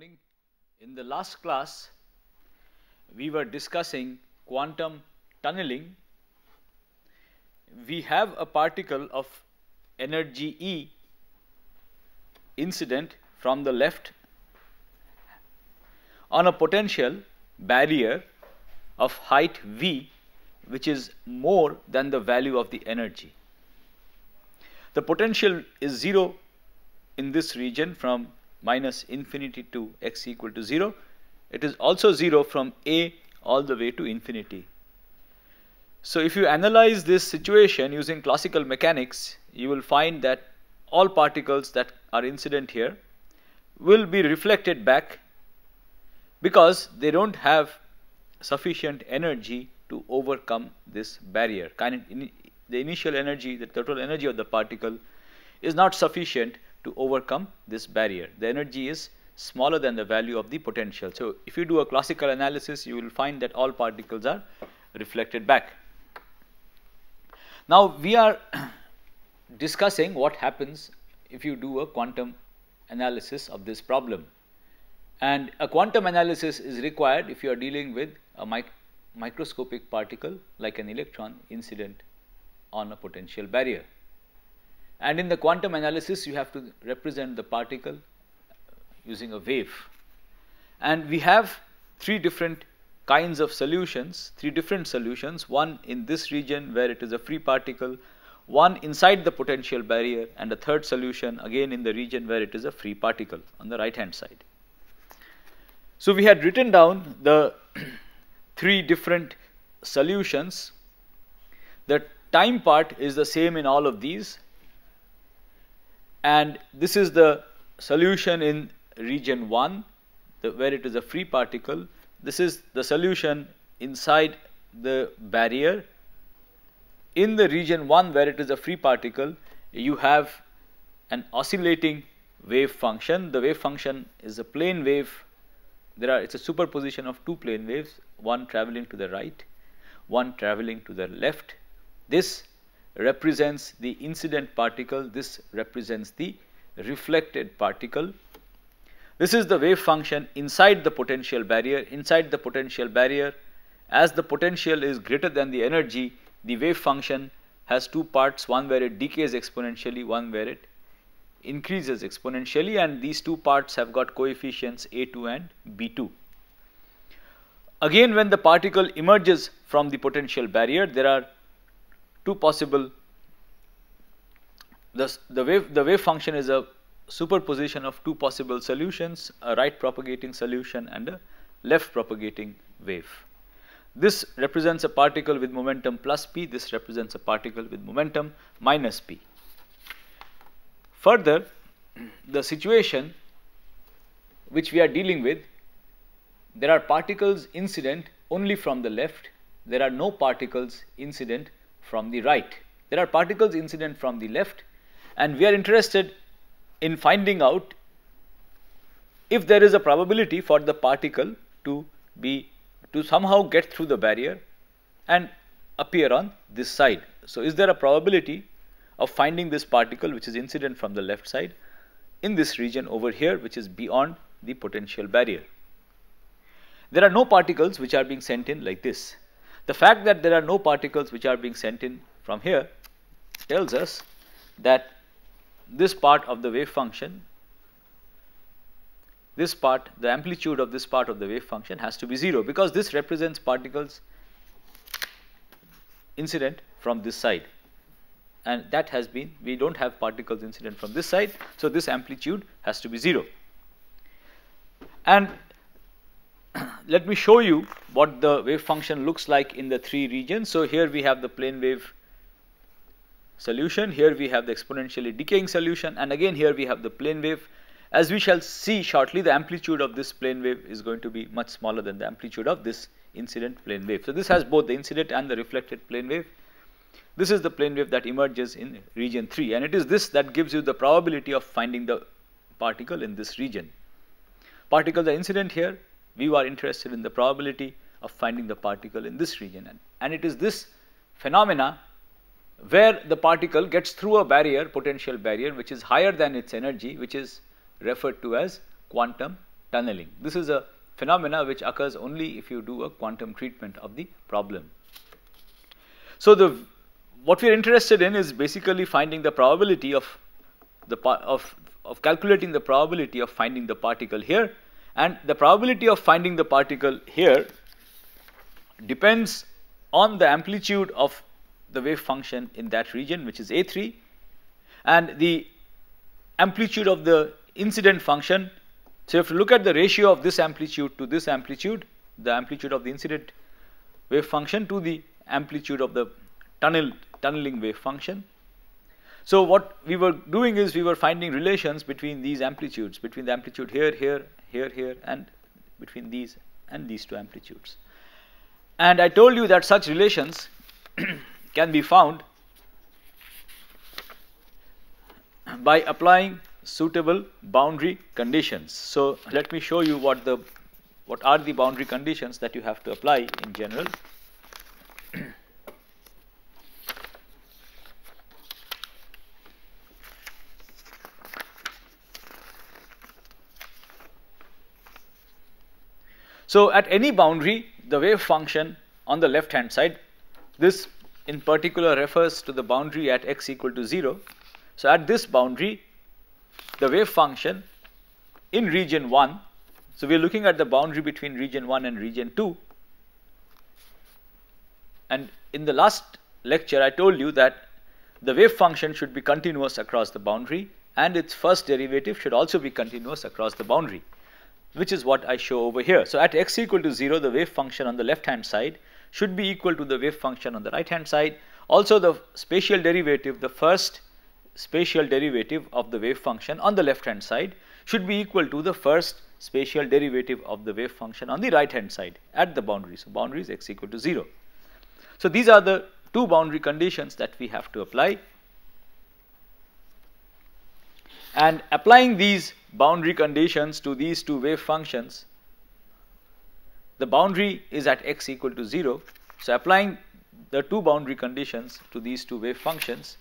morning. In the last class, we were discussing quantum tunneling. We have a particle of energy E incident from the left on a potential barrier of height V, which is more than the value of the energy. The potential is 0 in this region from minus infinity to x equal to 0. It is also 0 from A all the way to infinity. So if you analyze this situation using classical mechanics, you will find that all particles that are incident here will be reflected back because they don't have sufficient energy to overcome this barrier. The initial energy, the total energy of the particle is not sufficient to overcome this barrier. The energy is smaller than the value of the potential. So if you do a classical analysis, you will find that all particles are reflected back. Now we are discussing what happens if you do a quantum analysis of this problem. And a quantum analysis is required if you are dealing with a microscopic particle like an electron incident on a potential barrier. And in the quantum analysis, you have to represent the particle using a wave. And we have three different kinds of solutions, one in this region where it is a free particle, one inside the potential barrier, and a third solution again in the region where it is a free particle on the right hand side. So we had written down the three different solutions. The time part is the same in all of these, and this is the solution in region 1 where it is a free particle. This is the solution inside the barrier. In the region 1 where it is a free particle, you have an oscillating wave function. The wave function is a plane wave. It's a superposition of two plane waves, one traveling to the right, one traveling to the left. This represents the incident particle, this represents the reflected particle. This is the wave function inside the potential barrier. Inside the potential barrier, as the potential is greater than the energy, the wave function has two parts, one where it decays exponentially, one where it increases exponentially, and these two parts have got coefficients A2 and B2. Again, when the particle emerges from the potential barrier, there are two possible, the wave function is a superposition of two possible solutions, a right propagating solution and a left propagating wave. This represents a particle with momentum plus p, this represents a particle with momentum minus p. Further, the situation which we are dealing with, there are particles incident only from the left, there are no particles incident from the right. There are particles incident from the left, and we are interested in finding out if there is a probability for the particle to somehow get through the barrier and appear on this side. So is there a probability of finding this particle which is incident from the left side in this region over here, which is beyond the potential barrier? There are no particles which are being sent in like this. The fact that there are no particles which are being sent in from here tells us that this part of the wave function, this part, the amplitude of this part of the wave function has to be 0, because this represents particles incident from this side, and that has been, we don't have particles incident from this side, so this amplitude has to be 0. And let me show you what the wave function looks like in the three regions. So here we have the plane wave solution, here we have the exponentially decaying solution, and again here we have the plane wave. As we shall see shortly, the amplitude of this plane wave is going to be much smaller than the amplitude of this incident plane wave. So this has both the incident and the reflected plane wave. This is the plane wave that emerges in region 3, and it is this that gives you the probability of finding the particle in this region. Particles are incident here. We are interested in the probability of finding the particle in this region, and it is this phenomena where the particle gets through a barrier, potential barrier, which is higher than its energy, which is referred to as quantum tunneling. This is a phenomena which occurs only if you do a quantum treatment of the problem. So what we are interested in is basically finding the probability of calculating the probability of finding the particle here, and the probability of finding the particle here depends on the amplitude of the wave function in that region, which is A3, and the amplitude of the incident function. So you have to look at the ratio of this amplitude to this amplitude, the amplitude of the incident wave function to the amplitude of the tunneling wave function. So what we were doing is we were finding relations between these amplitudes, between the amplitude here, here, here, here, and between these and these two amplitudes. And I told you that such relations can be found by applying suitable boundary conditions. So let me show you what are the boundary conditions that you have to apply in general. So at any boundary, the wave function on the left hand side, this in particular refers to the boundary at x equal to 0. So at this boundary, the wave function in region 1, so we are looking at the boundary between region 1 and region 2, and in the last lecture I told you that the wave function should be continuous across the boundary and its first derivative should also be continuous across the boundary, which is what I show over here. So at x equal to 0, the wave function on the left hand side should be equal to the wave function on the right hand side. Also the spatial derivative, the first spatial derivative of the wave function on the left hand side should be equal to the first spatial derivative of the wave function on the right hand side at the boundary. So boundary is x equal to 0. So these are the two boundary conditions that we have to apply. And applying these boundary conditions to these two wave functions, the boundary is at x equal to 0. So applying the two boundary conditions to these two wave functions,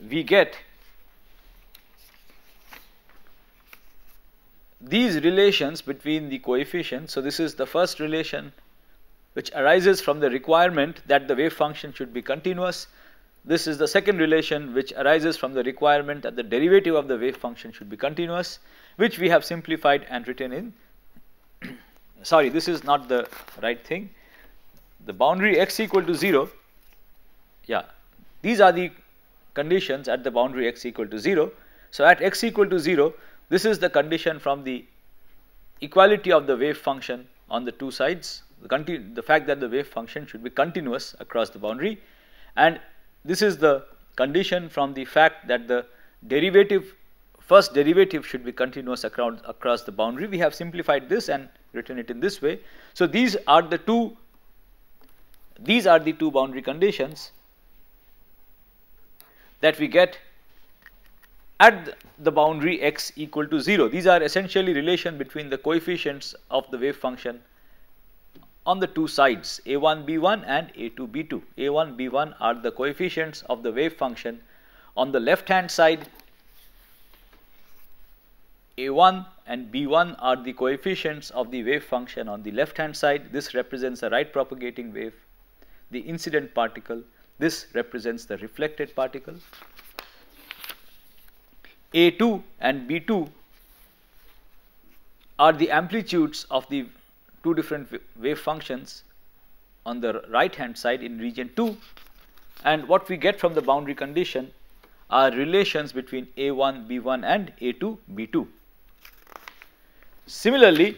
we get these relations between the coefficients. So this is the first relation which arises from the requirement that the wave function should be continuous. This is the second relation which arises from the requirement that the derivative of the wave function should be continuous, which we have simplified and written in sorry, this is not the right thing. The boundary x equal to 0, these are the conditions at the boundary x equal to 0. So at x equal to 0, this is the condition from the equality of the wave function on the two sides, the fact that the wave function should be continuous across the boundary, and this is the condition from the fact that the first derivative should be continuous across the boundary. We have simplified this and written it in this way. So these are the two boundary conditions that we get at the boundary x equal to 0. These are essentially relation between the coefficients of the wave function on the two sides, a1 b1 and a2 b2. a1 b1 are the coefficients of the wave function on the left hand side, a1 and b1 are the coefficients of the wave function on the left hand side. This represents a right propagating wave, the incident particle. This represents the reflected particle. A2 and B2 are the amplitudes of the two different wave functions on the right hand side in region 2, and what we get from the boundary condition are relations between A1 B1 and A2 B2. Similarly,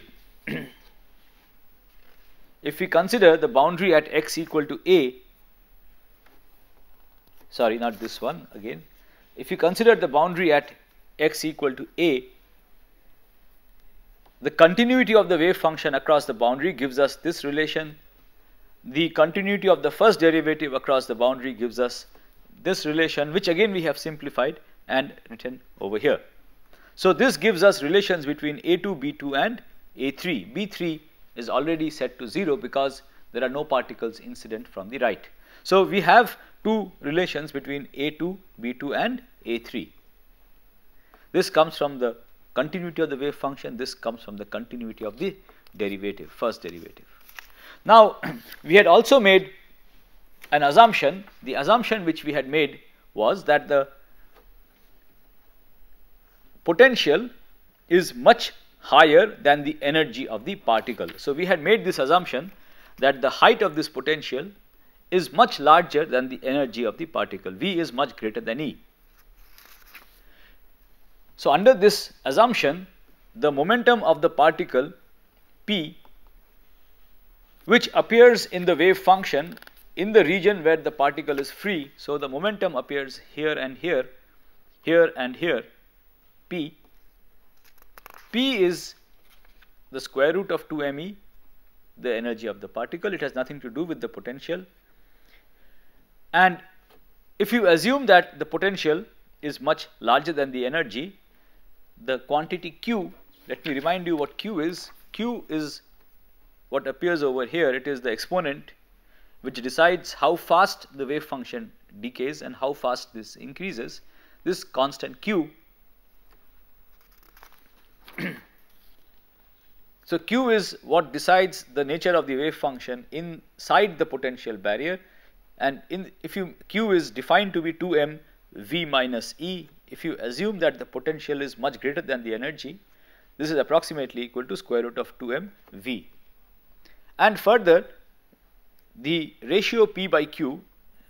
if we consider the boundary at x equal to a, sorry, not this one again, if you consider the boundary at x equal to a, the continuity of the wave function across the boundary gives us this relation. The continuity of the first derivative across the boundary gives us this relation, which again we have simplified and written over here. So this gives us relations between A2, B2 and A3. B3 is already set to 0 because there are no particles incident from the right. So we have two relations between A2, B2 and A3. This comes from the continuity of the wave function, this comes from the continuity of the derivative, first derivative. Now, we had also made an assumption. The assumption which we had made was that the potential is much higher than the energy of the particle. So, we had made this assumption that the height of this potential is much larger than the energy of the particle. V is much greater than E. So, under this assumption, the momentum of the particle P, which appears in the wave function in the region where the particle is free. So, the momentum appears here and here, here and here, P. P is the square root of 2me, the energy of the particle. It has nothing to do with the potential. And if you assume that the potential is much larger than the energy, the quantity Q, let me remind you what Q is. Q is what appears over here. It is the exponent which decides how fast the wave function decays and how fast this increases. This constant Q. So, Q is what decides the nature of the wave function inside the potential barrier, and Q is defined to be 2m V minus E. If you assume that the potential is much greater than the energy, this is approximately equal to square root of 2m V. And further, the ratio P by Q,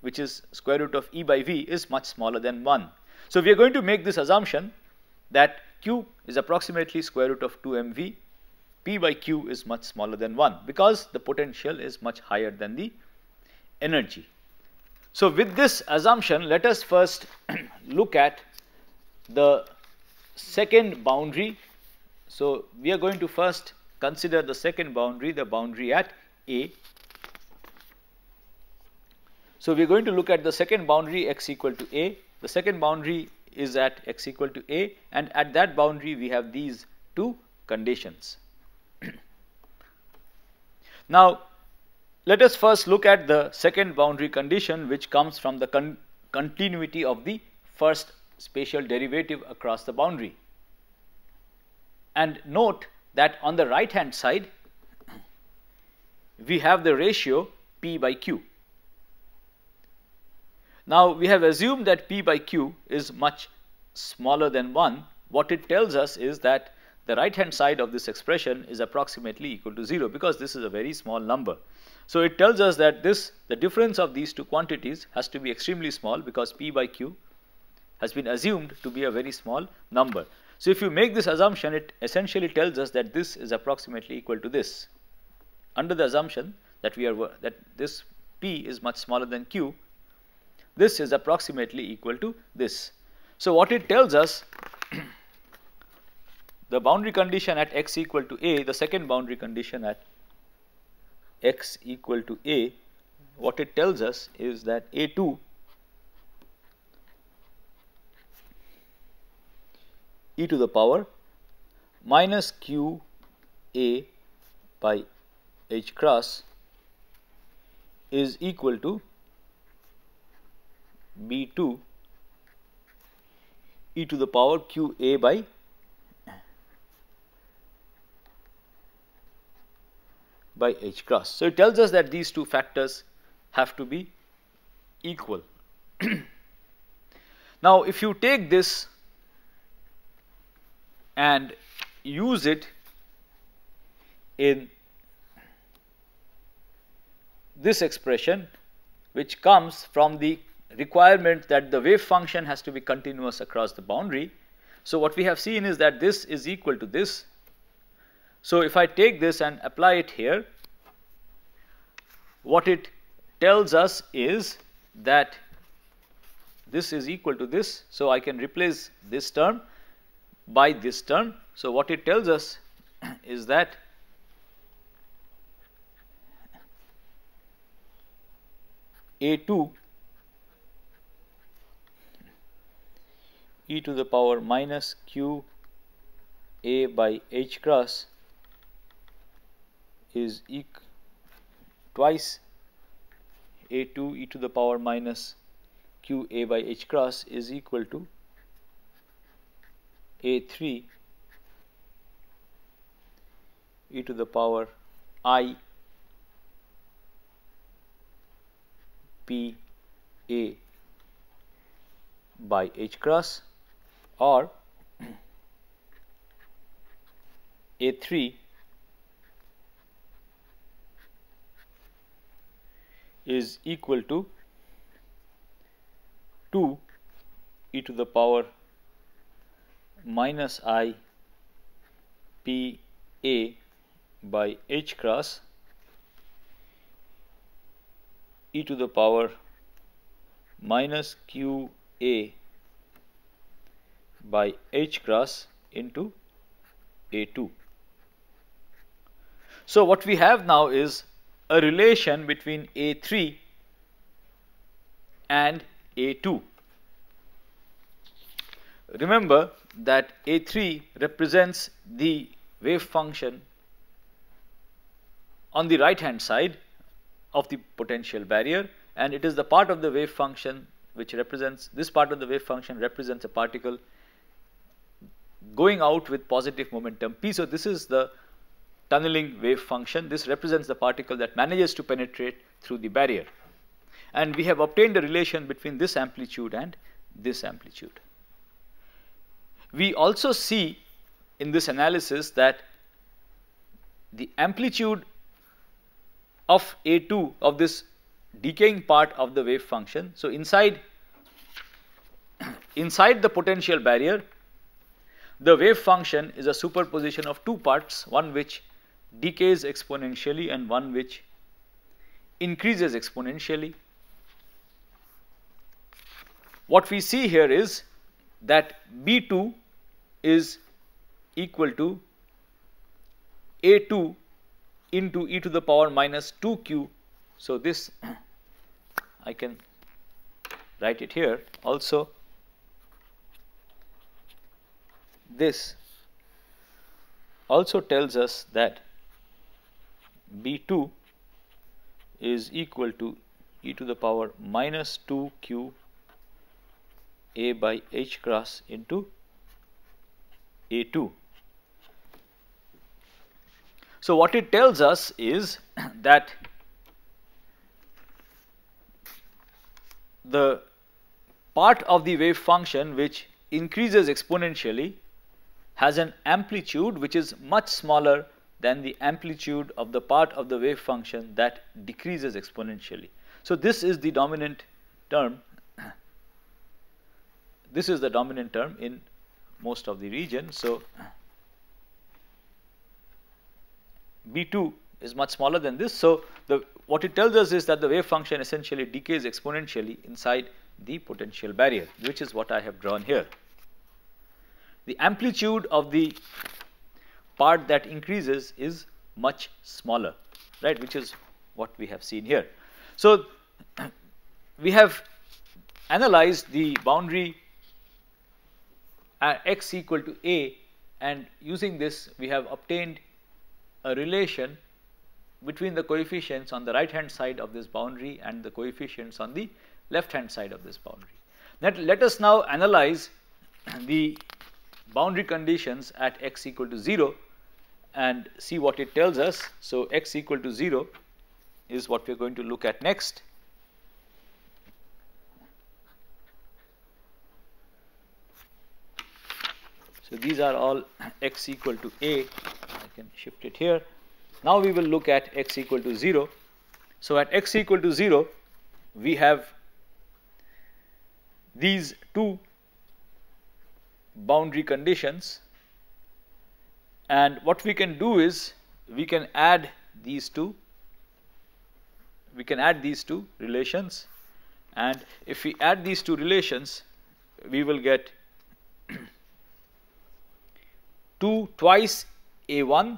which is square root of E by V, is much smaller than 1. So, we are going to make this assumption that Q is approximately square root of 2mV, P by Q is much smaller than 1 because the potential is much higher than the energy. So, with this assumption, let us first look at the second boundary. So, we are going to first consider the second boundary, the boundary at A. So, we are going to look at the second boundary x equal to A. The second boundary is at x equal to A, and at that boundary we have these two conditions. Now, let us first look at the second boundary condition, which comes from the continuity of the first spatial derivative across the boundary. And note that on the right hand side we have the ratio P by Q. Now, we have assumed that P by Q is much smaller than 1. What it tells us is that the right hand side of this expression is approximately equal to 0 because this is a very small number. So, it tells us that the difference of these two quantities has to be extremely small because P by Q has been assumed to be a very small number. So, if you make this assumption, it essentially tells us that this is approximately equal to this. Under the assumption that that this P is much smaller than Q, this is approximately equal to this. So, what it tells us, the boundary condition at x equal to A, the second boundary condition at x equal to A, what it tells us is that A2 e to the power minus q A by h cross is equal to B2 e to the power q A by h cross. So, it tells us that these two factors have to be equal. Now, if you take this and use it in this expression, which comes from the requirement that the wave function has to be continuous across the boundary. So, what we have seen is that this is equal to this. So, if I take this and apply it here, what it tells us is that this is equal to this. So, I can replace this term by this term. So, what it tells us is that A2 e to the power minus q A by h cross is twice A2 e to the power minus q A by h cross is equal to A3 e to the power I P A by h cross, or A3 is equal to 2 e to the power minus I P A by h cross e to the power minus q a by h cross into A2. So what we have now is a relation between A3 and A2. Remember that A3 represents the wave function on the right hand side of the potential barrier, and it is the part of the wave function which represents, this part of the wave function represents a particle going out with positive momentum p. So this is the tunneling wave function. This represents the particle that manages to penetrate through the barrier, and we have obtained a relation between this amplitude and this amplitude. We also see in this analysis that the amplitude of A2, of this decaying part of the wave function, so inside the potential barrier, the wave function is a superposition of two parts, one which decays exponentially and one which increases exponentially. What we see here is that B2 is equal to A2 into e to the power minus 2q. So this I can write it here also. This also tells us that B2 is equal to e to the power minus 2q a by h cross into A2. So what it tells us is that the part of the wave function which increases exponentially has an amplitude which is much smaller than the amplitude of the part of the wave function that decreases exponentially. So this is the dominant term. This is the dominant term in most of the region. So B2 is much smaller than this. So what it tells us is that the wave function essentially decays exponentially inside the potential barrier, which is what I have drawn here. The amplitude of the part that increases is much smaller, right, which is what we have seen here. So we have analyzed the boundary at x equal to a, and using this we have obtained a relation between the coefficients on the right hand side of this boundary and the coefficients on the left hand side of this boundary. Let us now analyze the boundary conditions at x equal to 0 and see what it tells us. So x equal to 0 is what we are going to look at next. So these are all x equal to a. I can shift it here. Now we will look at x equal to 0. So at x equal to 0, we have these two boundary conditions, and what we can do is we can add these two. We can add these two relations, and if we add these two relations, we will get 2 twice a1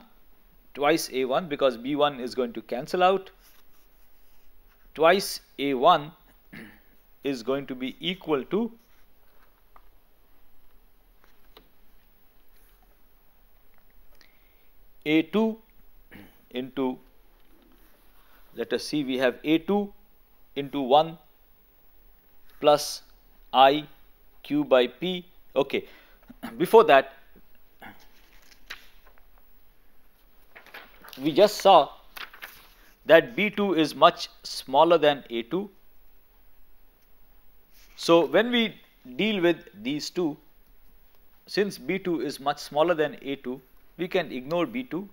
because b1 is going to cancel out. Twice a1 is going to be equal to a2 into, let us see, we have a2 into 1 plus I q by p. Okay, before that, we just saw that B2 is much smaller than A2. So when we deal with these two, since B2 is much smaller than A2, we can ignore B2.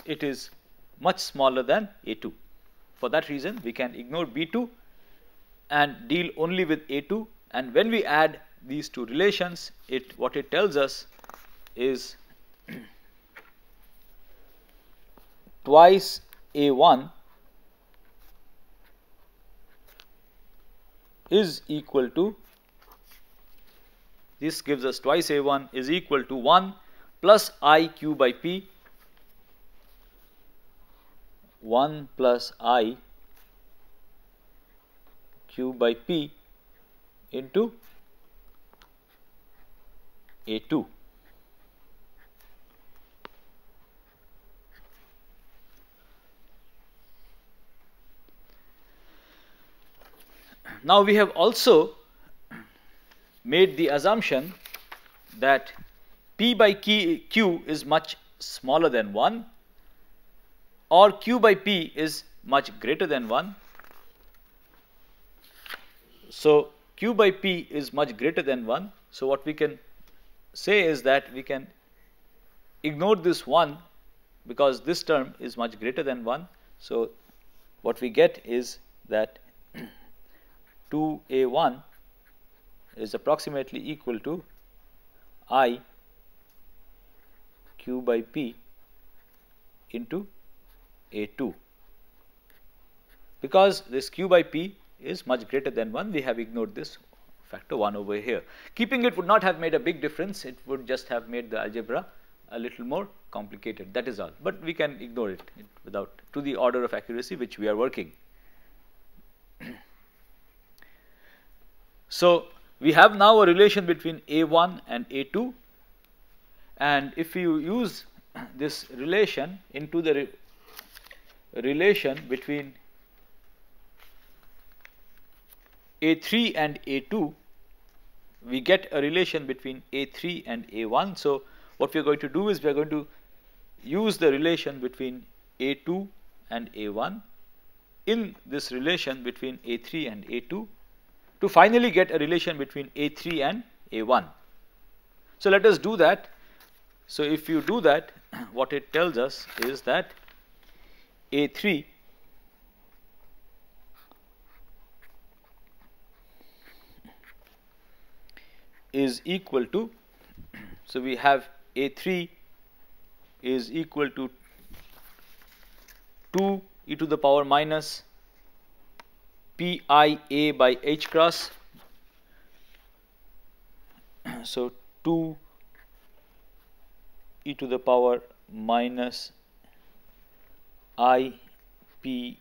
It is much smaller than A2. For that reason, we can ignore B2 and deal only with A2. And when we add these two relations, what it tells us is twice A1 is equal to, this gives us twice A1 is equal to 1 plus I q by P, 1 plus I q by P into A2. Now we have also made the assumption that P by Q is much smaller than 1, or Q by P is much greater than 1. So Q by P is much greater than 1. So what we can say is that we can ignore this 1 because this term is much greater than 1. So what we get is that 2A1 is approximately equal to I q by P into A2. Because this q by P is much greater than 1, we have ignored this factor 1 over here. Keeping it would not have made a big difference, it would just have made the algebra a little more complicated, that is all. But we can ignore it without, to the order of accuracy which we are working. So we have now a relation between A1 and A2, and if you use this relation into the relation between A3 and A2, we get a relation between A3 and A1. So what we are going to do is we are going to use the relation between A2 and A1 in this relation between A3 and A2 to finally get a relation between A3 and A1. So let us do that. So if you do that, what it tells us is that A3 is equal to, so we have A3 is equal to 2 e to the power minus pi a by h cross. So 2 e to the power minus I p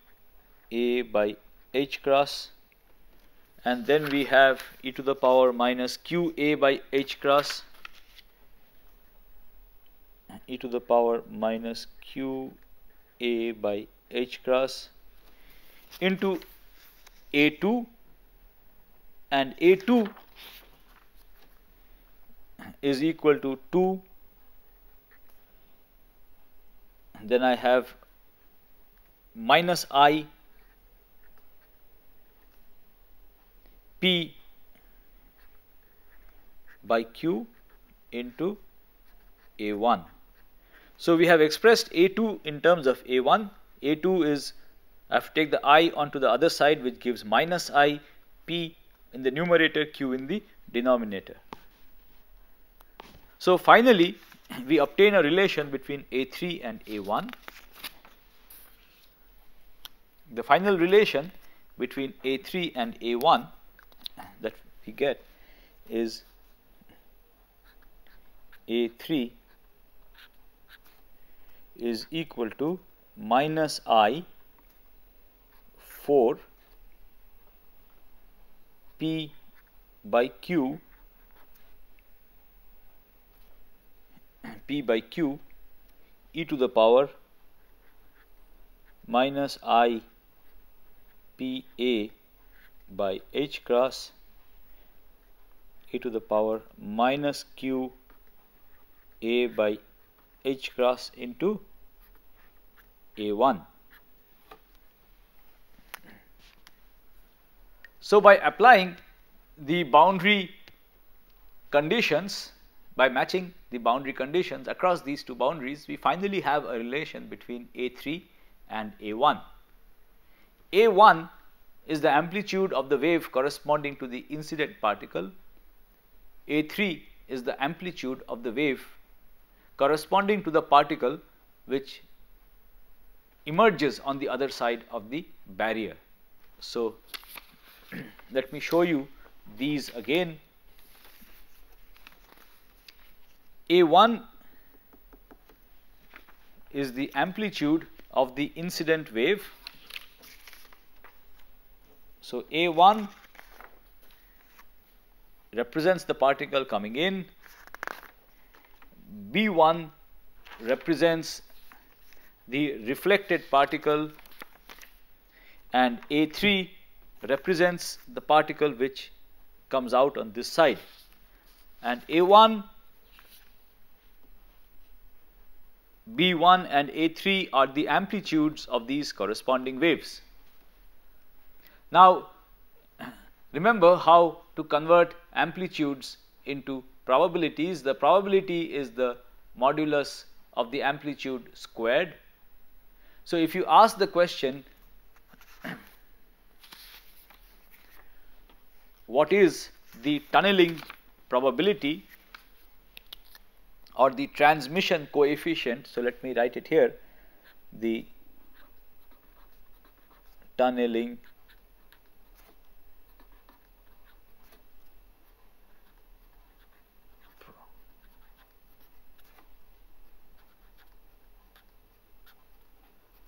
a by h cross, and then we have e to the power minus q a by h cross, e to the power minus q a by h cross into A2, and A2 is equal to 2. Then I have minus I p by q into A1. So we have expressed A2 in terms of A1. A2 is, I have to take the I onto the other side, which gives minus I p in the numerator, q in the denominator. So finally, we obtain a relation between A3 and A1. The final relation between A3 and A1 that we get is A3 is equal to minus I 4 p by q e to the power minus I p a by h cross e to the power minus q A by H cross into A1. So by applying the boundary conditions, by matching the boundary conditions across these two boundaries, we finally have a relation between A3 and A1. A1 is the amplitude of the wave corresponding to the incident particle. A3 is the amplitude of the wave corresponding to the particle which emerges on the other side of the barrier. So let me show you these again. A1 is the amplitude of the incident wave. So A1 represents the particle coming in, B1 represents the reflected particle, and A3 represents the particle which comes out on this side. And A1, B1 and A3 are the amplitudes of these corresponding waves. Now remember how to convert amplitudes into probabilities. The probability is the modulus of the amplitude squared. So if you ask the question, what is the tunneling probability or the transmission coefficient? So let me write it here, the tunneling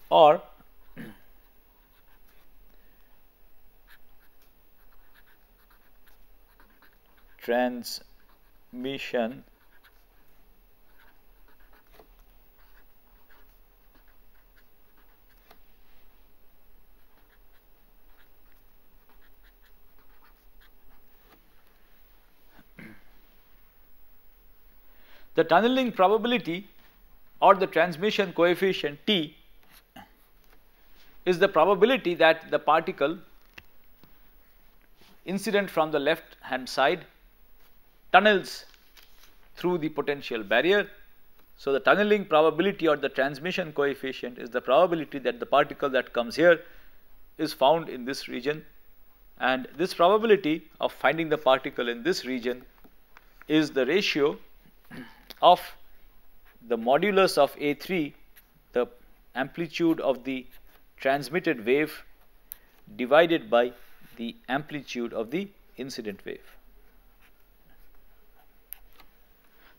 or transmission the tunneling probability or the transmission coefficient T is the probability that the particle incident from the left hand side tunnels through the potential barrier. So the tunneling probability or the transmission coefficient is the probability that the particle that comes here is found in this region, and this probability of finding the particle in this region is the ratio of the modulus of A3, the amplitude of the transmitted wave, divided by the amplitude of the incident wave.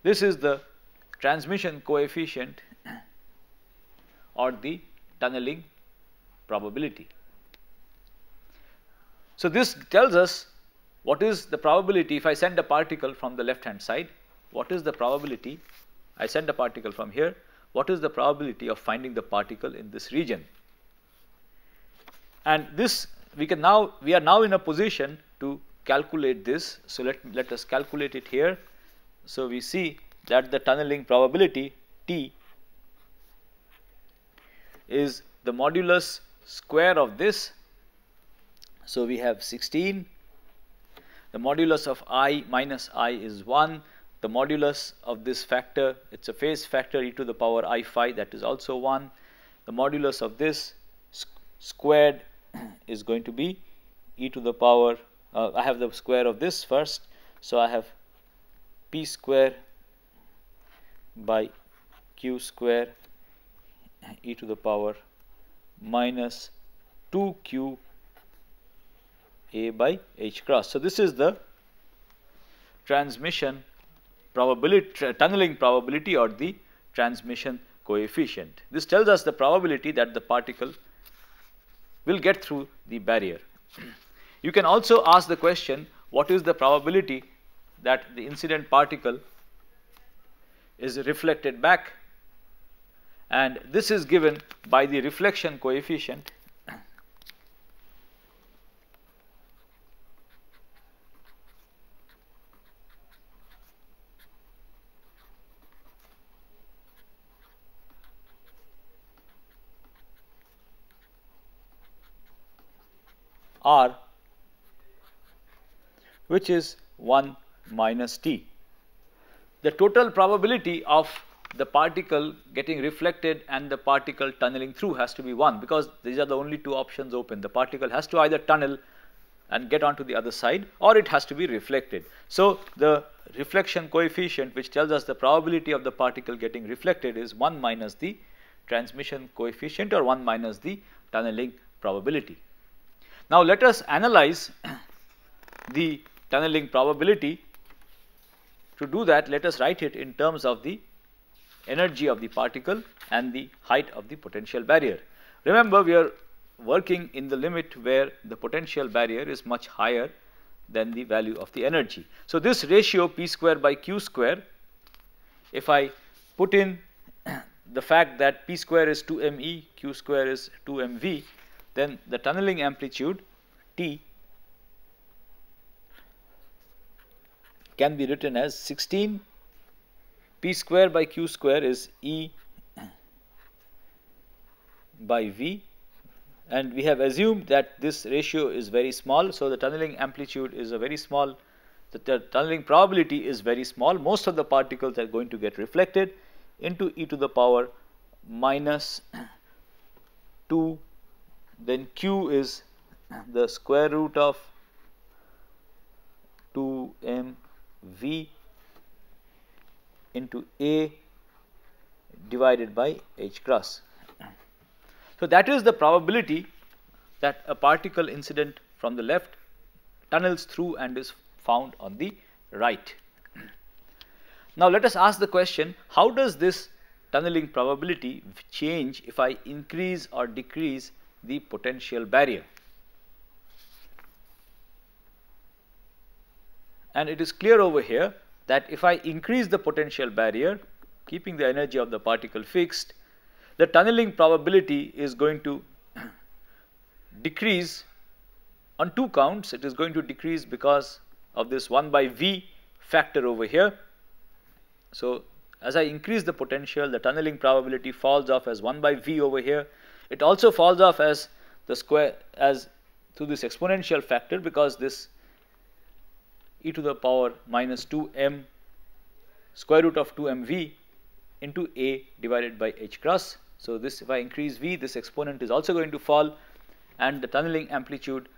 This is the transmission coefficient or the tunneling probability. So this tells us what is the probability if I send a particle from the left hand side. What is the probability? I send a particle from here. What is the probability of finding the particle in this region? And this we are now in a position to calculate this. So let us calculate it here. So we see that the tunneling probability T is the modulus square of this. So we have 16. The modulus of I minus I is 1. The modulus of this factor, it's a phase factor e to the power I phi, that is also 1. The modulus of this squared is going to be e to the power, I have the square of this first, so I have p square by q square e to the power minus 2q a by h cross. So this is the transmission probability, tunneling probability or the transmission coefficient. This tells us the probability that the particle will get through the barrier. You can also ask the question, what is the probability that the incident particle is reflected back? And this is given by the reflection coefficient R, which is 1 minus T. The total probability of the particle getting reflected and the particle tunneling through has to be 1, because these are the only two options open. The particle has to either tunnel and get onto the other side, or it has to be reflected. So the reflection coefficient, which tells us the probability of the particle getting reflected, is 1 minus the transmission coefficient, or 1 minus the tunneling probability. Now let us analyze the tunneling probability. To do that, let us write it in terms of the energy of the particle and the height of the potential barrier. Remember, we are working in the limit where the potential barrier is much higher than the value of the energy. So this ratio P square by Q square, if I put in the fact that P square is 2me, Q square is 2mv, then the tunneling amplitude T can be written as 16 P square by Q square is E by V, and we have assumed that this ratio is very small. So the tunneling amplitude is a very small, the tunneling probability is very small. Most of the particles are going to get reflected into e to the power minus 2, then Q is the square root of 2mv into A divided by h cross. So that is the probability that a particle incident from the left tunnels through and is found on the right. Now let us ask the question, how does this tunneling probability change if I increase or decrease the potential barrier? And it is clear over here that if I increase the potential barrier, keeping the energy of the particle fixed, the tunneling probability is going to decrease on two counts. It is going to decrease because of this 1 by V factor over here. So as I increase the potential, the tunneling probability falls off as 1 by V over here. It also falls off as the square, as through this exponential factor, because this e to the power minus 2m square root of 2mv into A divided by h cross. So this, if I increase V, this exponent is also going to fall, and the tunneling amplitude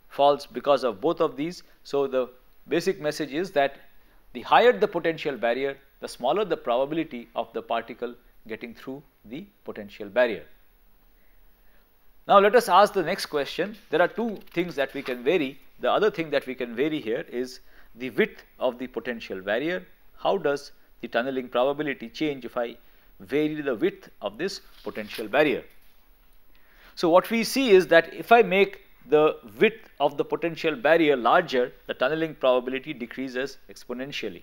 falls because of both of these. So the basic message is that the higher the potential barrier, the smaller the probability of the particle getting through the potential barrier. Now let us ask the next question. There are two things that we can vary. The other thing that we can vary here is the width of the potential barrier. How does the tunneling probability change if I vary the width of this potential barrier? So what we see is that if I make the width of the potential barrier larger, the tunneling probability decreases exponentially.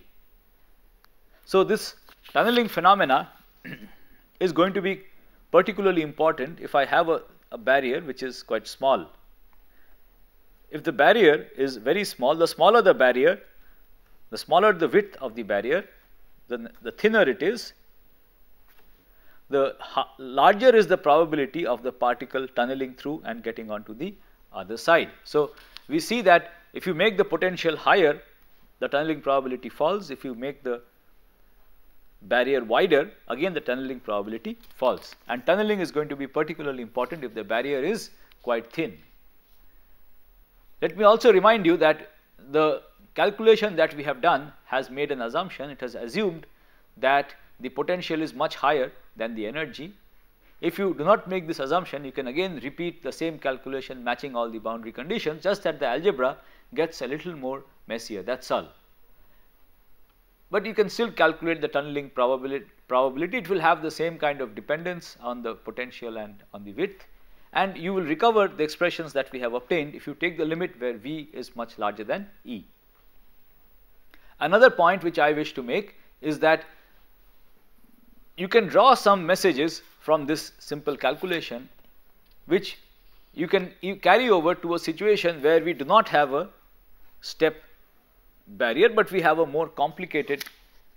So this tunneling phenomena is going to be particularly important if I have a barrier which is quite small. If the barrier is very small, the smaller the barrier, the smaller the width of the barrier, the thinner it is, the larger is the probability of the particle tunneling through and getting onto the other side. So we see that if you make the potential higher, the tunneling probability falls. If you make the barrier wider, again the tunneling probability falls. And tunneling is going to be particularly important if the barrier is quite thin. Let me also remind you that the calculation that we have done has made an assumption. It has assumed that the potential is much higher than the energy. If you do not make this assumption, you can again repeat the same calculation matching all the boundary conditions, just that the algebra gets a little more messier, that's all. But you can still calculate the tunneling probability. It will have the same kind of dependence on the potential and on the width, and you will recover the expressions that we have obtained if you take the limit where V is much larger than E. Another point which I wish to make is that you can draw some messages from this simple calculation, which you can carry over to a situation where we do not have a step barrier, but we have a more complicated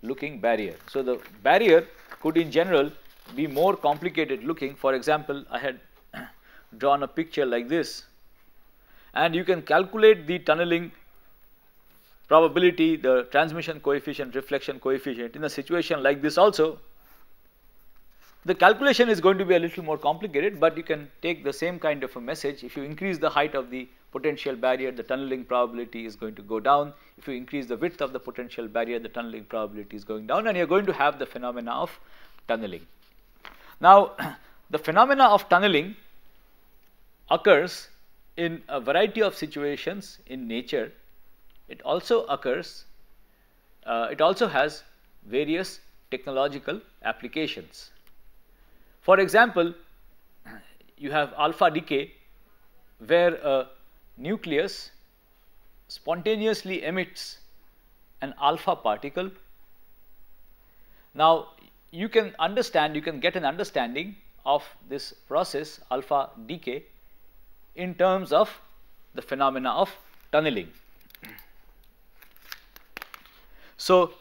looking barrier. So the barrier could in general be more complicated looking. For example, I had drawn a picture like this. and you can calculate the tunneling probability, the transmission coefficient, reflection coefficient in a situation like this also. The calculation is going to be a little more complicated, but you can take the same kind of a message. If you increase the height of the potential barrier, the tunneling probability is going to go down. If you increase the width of the potential barrier, the tunneling probability is going down, and you are going to have the phenomena of tunneling. Now, the phenomena of tunneling occurs in a variety of situations in nature. It also occurs, it also has various technological applications. For example, you have alpha decay, where a nucleus spontaneously emits an alpha particle. Now, you can get an understanding of this process, alpha decay, in terms of the phenomena of tunneling. So,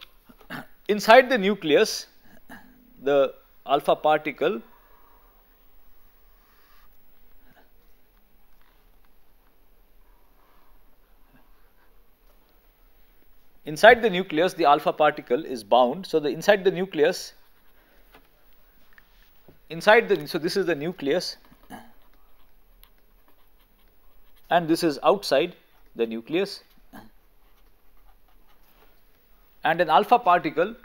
inside the nucleus, the alpha particle the alpha particle is bound. So, inside the nucleus, so this is the nucleus, and this is outside the nucleus, and an alpha particle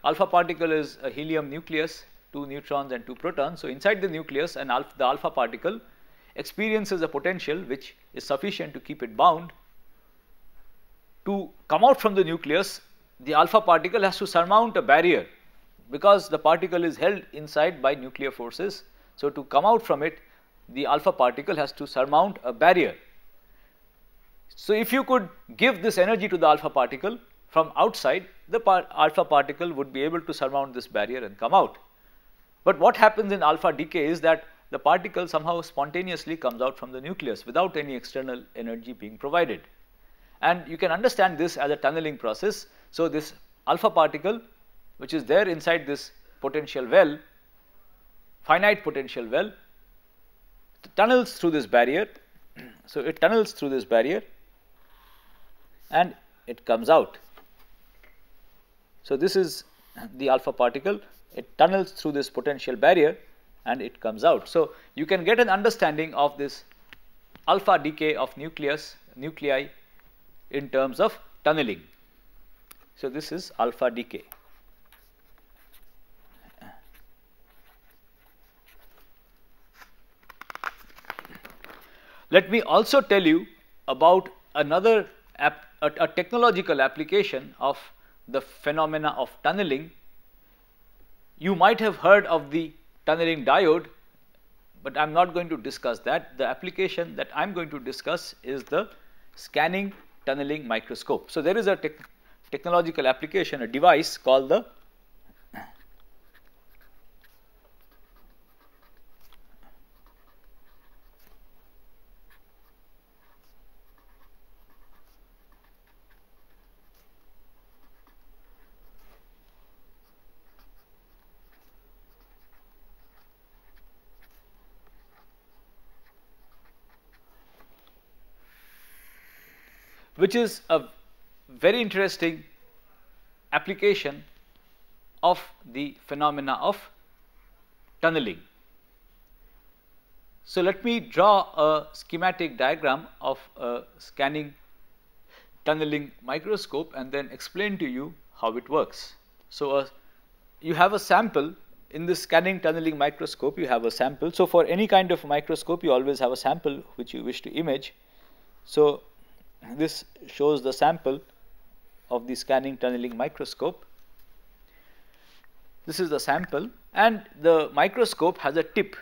is a helium nucleus, 2 neutrons and 2 protons. So, inside the nucleus, the alpha particle experiences a potential which is sufficient to keep it bound. To come out from the nucleus, the alpha particle has to surmount a barrier, because the particle is held inside by nuclear forces. So, to come out from it, the alpha particle has to surmount a barrier. So, if you could give this energy to the alpha particle from outside, the alpha particle would be able to surmount this barrier and come out. But what happens in alpha decay is that the particle somehow spontaneously comes out from the nucleus without any external energy being provided. And you can understand this as a tunneling process. So, this alpha particle, which is there inside this potential well, finite potential well, tunnels through this barrier. So, it tunnels through this barrier and it comes out. So, this is the alpha particle, it tunnels through this potential barrier and it comes out. So, you can get an understanding of this alpha decay of nuclei in terms of tunneling. So, this is alpha decay. Let me also tell you about another a technological application of the phenomena of tunneling. You might have heard of the tunneling diode, but I am not going to discuss that. The application that I am going to discuss is the scanning tunneling microscope. So, there is a technological application, a device called the which is a very interesting application of the phenomena of tunneling. So, let me draw a schematic diagram of a scanning tunneling microscope and then explain to you how it works. So, you have a sample in this scanning tunneling microscope, you have a sample. So, for any kind of microscope, you always have a sample which you wish to image. So, this shows the sample of the scanning tunneling microscope. This is the sample, and the microscope has a tip.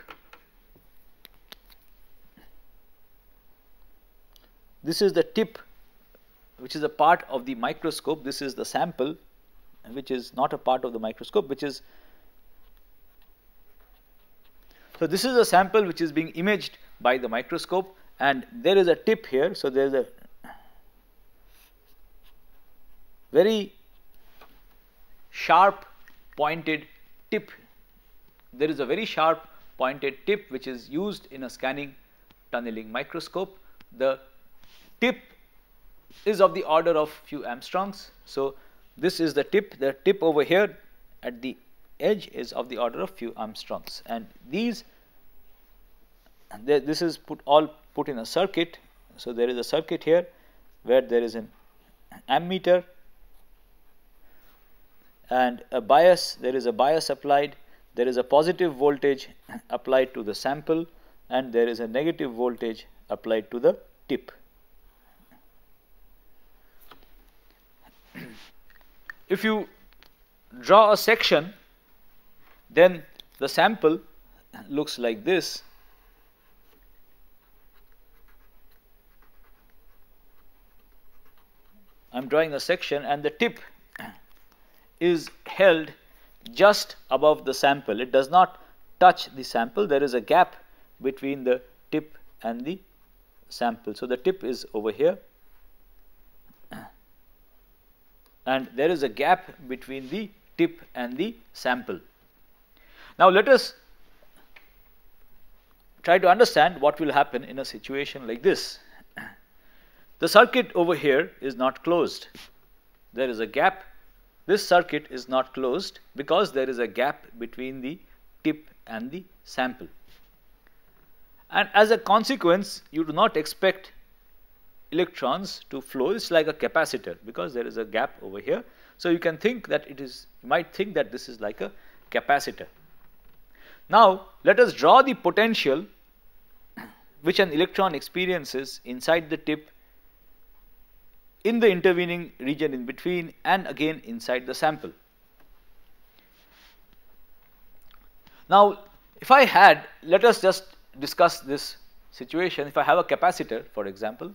This is the tip, which is a part of the microscope. This is the sample, which is not a part of the microscope, which is. So, this is a sample which is being imaged by the microscope, and there is a tip here. So, there is a very sharp pointed tip. There is a very sharp pointed tip which is used in a scanning tunneling microscope. The tip is of the order of few angstroms. So this is the tip over here at the edge is of the order of few angstroms, and this is all put in a circuit. So there is a circuit here where there is an ammeter and a bias. There is a bias applied, there is a positive voltage applied to the sample, and there is a negative voltage applied to the tip. If you draw a section, then the sample looks like this. I am drawing a section, and the tip is held just above the sample. It does not touch the sample. There is a gap between the tip and the sample. So the tip is over here, and there is a gap between the tip and the sample. Now let us try to understand what will happen in a situation like this. The circuit over here is not closed. There is a gap. This circuit is not closed because there is a gap between the tip and the sample. And as a consequence, you do not expect electrons to flow. It's like a capacitor because there is a gap over here. So you can think that you might think that this is like a capacitor. Now let us draw the potential which an electron experiences inside the tip, in the intervening region in between, and again inside the sample. Now if I had, let us just discuss this situation. If I have a capacitor, for example,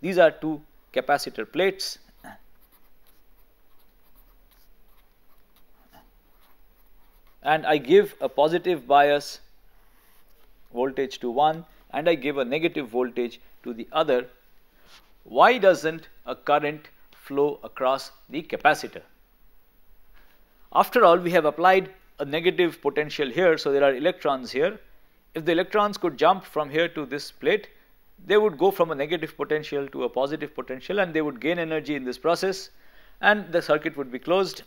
these are two capacitor plates, and I give a positive bias voltage to one and I give a negative voltage to the other. Why doesn't a current flow across the capacitor? After all, we have applied a negative potential here, so there are electrons here. If the electrons could jump from here to this plate, they would go from a negative potential to a positive potential, and they would gain energy in this process, and the circuit would be closed.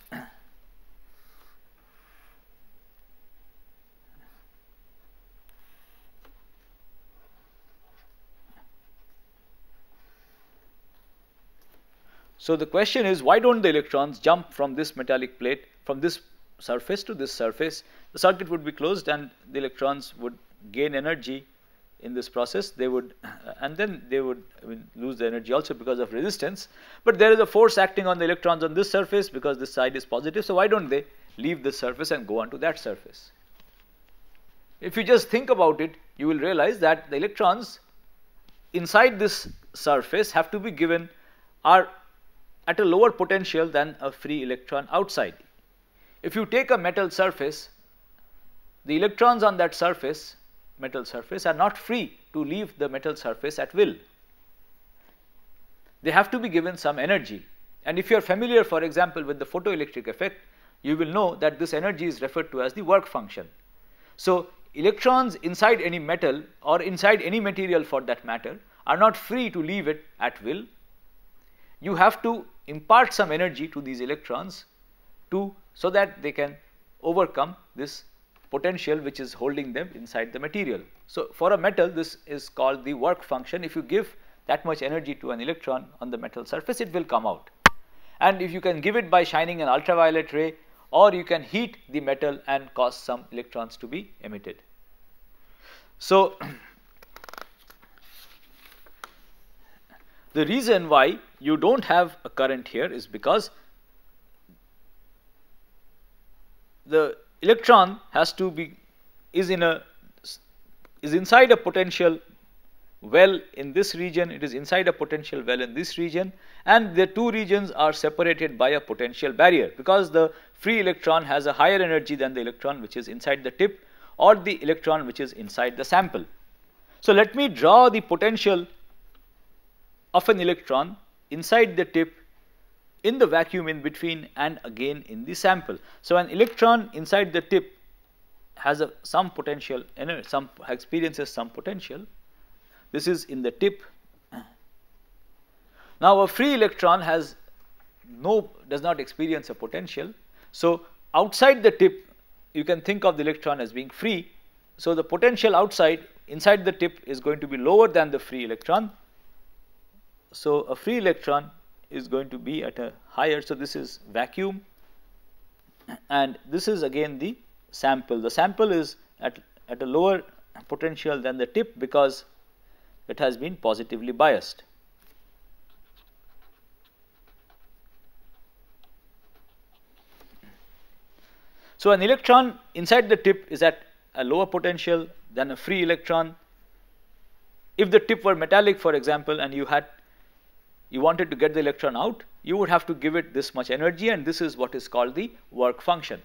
So the question is, why don't the electrons jump from this metallic plate, from this surface to this surface? The circuit would be closed and the electrons would gain energy in this process. They would, and then they would lose the energy also because of resistance. But there is a force acting on the electrons on this surface because this side is positive. So why don't they leave this surface and go on to that surface? If you just think about it, you will realize that the electrons inside this surface have to be given, are at a lower potential than a free electron outside. If you take a metal surface, the electrons on that surface, metal surface, are not free to leave the metal surface at will. They have to be given some energy. And if you are familiar, for example, with the photoelectric effect, you will know that this energy is referred to as the work function. So electrons inside any metal, or inside any material for that matter, are not free to leave it at will. You have to impart some energy to these electrons so that they can overcome this potential which is holding them inside the material. So for a metal, this is called the work function. If you give that much energy to an electron on the metal surface, it will come out. And if you can give it by shining an ultraviolet ray, or you can heat the metal and cause some electrons to be emitted. So the reason why you don't have a current here is because the electron is inside a potential well in this region, it is inside a potential well in this region, and the two regions are separated by a potential barrier because the free electron has a higher energy than the electron which is inside the tip, or the electron which is inside the sample. So let me draw the potential of an electron inside the tip, in the vacuum in between, and again in the sample. So an electron inside the tip has some potential, experiences some potential. This is in the tip. Now a free electron does not experience a potential. So outside the tip, you can think of the electron as being free. So the potential inside the tip is going to be lower than the free electron. So a free electron is going to be at a higher, so this is vacuum, and this is again the sample. The sample is at a lower potential than the tip because it has been positively biased. So an electron inside the tip is at a lower potential than a free electron. If the tip were metallic, for example, and you wanted to get the electron out, you would have to give it this much energy, and this is what is called the work function.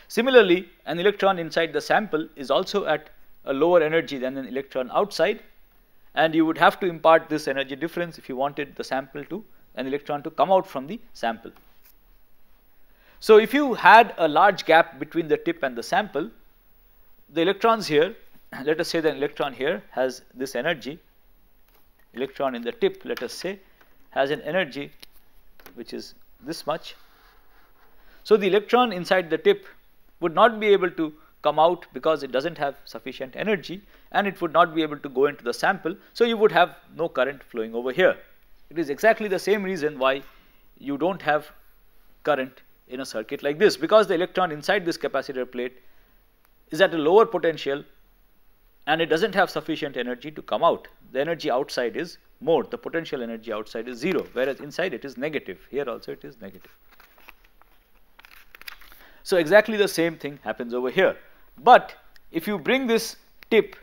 Similarly, an electron inside the sample is also at a lower energy than an electron outside, and you would have to impart this energy difference if you wanted an electron to come out from the sample. So if you had a large gap between the tip and the sample, the electrons here, let us say the electron here has this energy. Electron in the tip, let us say, has an energy which is this much. So the electron inside the tip would not be able to come out because it doesn't have sufficient energy, and it would not be able to go into the sample, so you would have no current flowing over here. It is exactly the same reason why you don't have current in a circuit like this, because the electron inside this capacitor plate is at a lower potential and it doesn't have sufficient energy to come out. The energy outside is more, the potential energy outside is 0, whereas inside it is negative. Here also it is negative. So exactly the same thing happens over here. But if you bring this tip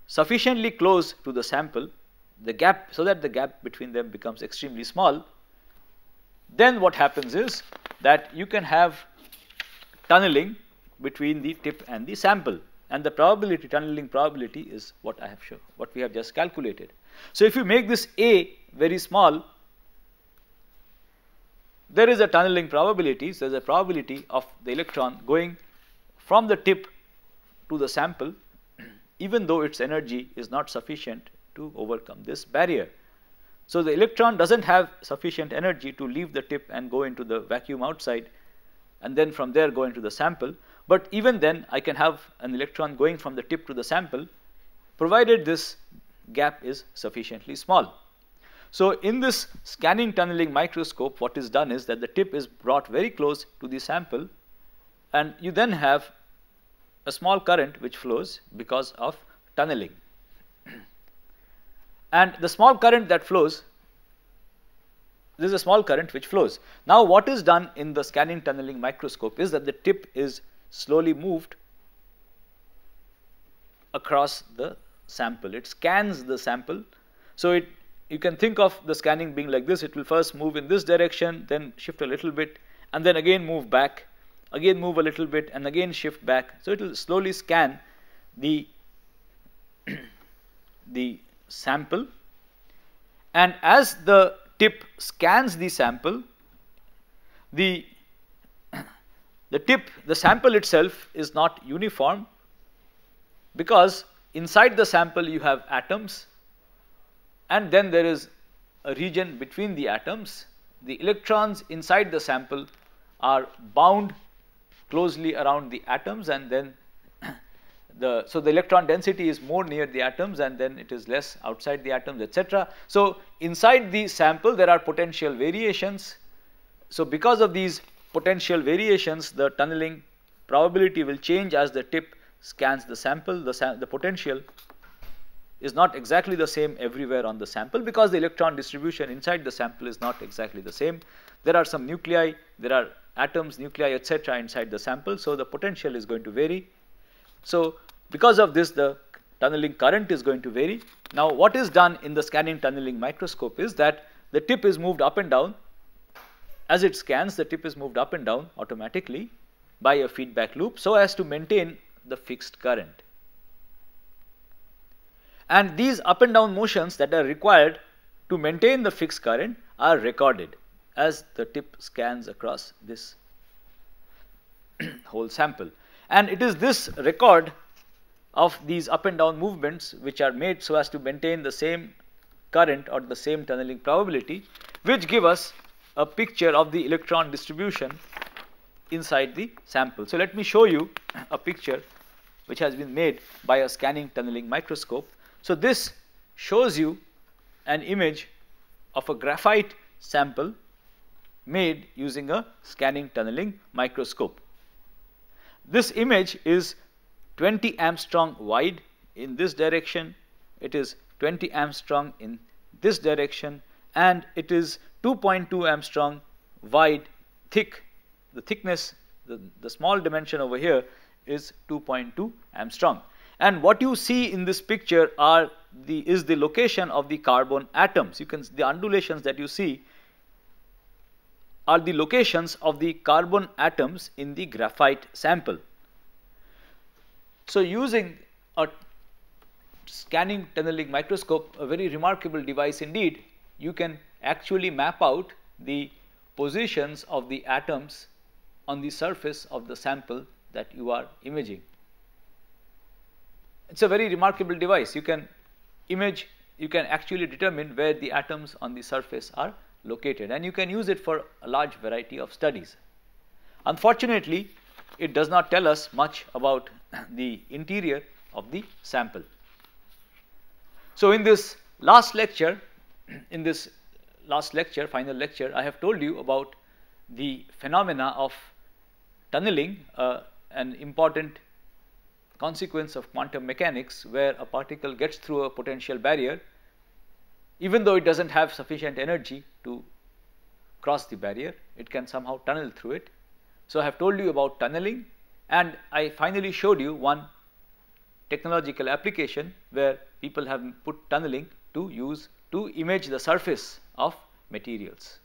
sufficiently close to the sample, the gap, so that the gap between them becomes extremely small, then what happens is that you can have tunneling between the tip and the sample, and the tunneling probability is what I have shown, what we have just calculated. So if you make this A very small, there is a tunneling probability. So there is a probability of the electron going from the tip to the sample, even though its energy is not sufficient to overcome this barrier. So the electron doesn't have sufficient energy to leave the tip and go into the vacuum outside, and then from there go into the sample. But even then, I can have an electron going from the tip to the sample, provided this gap is sufficiently small. So in this scanning tunneling microscope, what is done is that the tip is brought very close to the sample, and you then have a small current which flows because of tunneling. And the small current that flows, this is a small current which flows. Now what is done in the scanning tunneling microscope is that the tip is slowly moved across the sample. It scans the sample. So you can think of the scanning being like this. It will first move in this direction, then shift a little bit, and then again move back, again move a little bit, and again shift back. So it will slowly scan the sample, and as the tip scans the sample, the sample itself is not uniform, because inside the sample you have atoms, and then there is a region between the atoms. The electrons inside the sample are bound closely around the atoms, and then so the electron density is more near the atoms, and then it is less outside the atoms, etc. So inside the sample there are potential variations. So because of these potential variations, the tunneling probability will change as the tip scans the sample. The potential is not exactly the same everywhere on the sample, because the electron distribution inside the sample is not exactly the same. There are some nuclei, there are atoms, nuclei, etc. inside the sample, so the potential is going to vary. So because of this, the tunneling current is going to vary. Now what is done in the scanning tunneling microscope is that the tip is moved up and down. As it scans, the tip is moved up and down automatically by a feedback loop, so as to maintain the fixed current. And these up and down motions that are required to maintain the fixed current are recorded as the tip scans across this whole sample. And it is this record of these up and down movements which are made so as to maintain the same current or the same tunneling probability, which give us a picture of the electron distribution inside the sample. So let me show you a picture which has been made by a scanning tunneling microscope. So this shows you an image of a graphite sample made using a scanning tunneling microscope. This image is 20 angstrom wide in this direction, it is 20 angstrom in this direction, and it is 2.2 angstrom wide thick. The thickness, the small dimension over here is 2.2 angstrom. And what you see in this picture is the location of the carbon atoms. The undulations that you see are the locations of the carbon atoms in the graphite sample. So using a scanning tunneling microscope, a very remarkable device indeed, you can actually map out the positions of the atoms on the surface of the sample that you are imaging. It's a very remarkable device. You can actually determine where the atoms on the surface are located, and you can use it for a large variety of studies. Unfortunately, it does not tell us much about the interior of the sample. So in this last lecture, final lecture, I have told you about the phenomena of tunneling, an important consequence of quantum mechanics, where a particle gets through a potential barrier even though it does not have sufficient energy to cross the barrier, it can somehow tunnel through it. So I have told you about tunneling, and I finally showed you one technological application where people have put tunneling to use to image the surface of materials.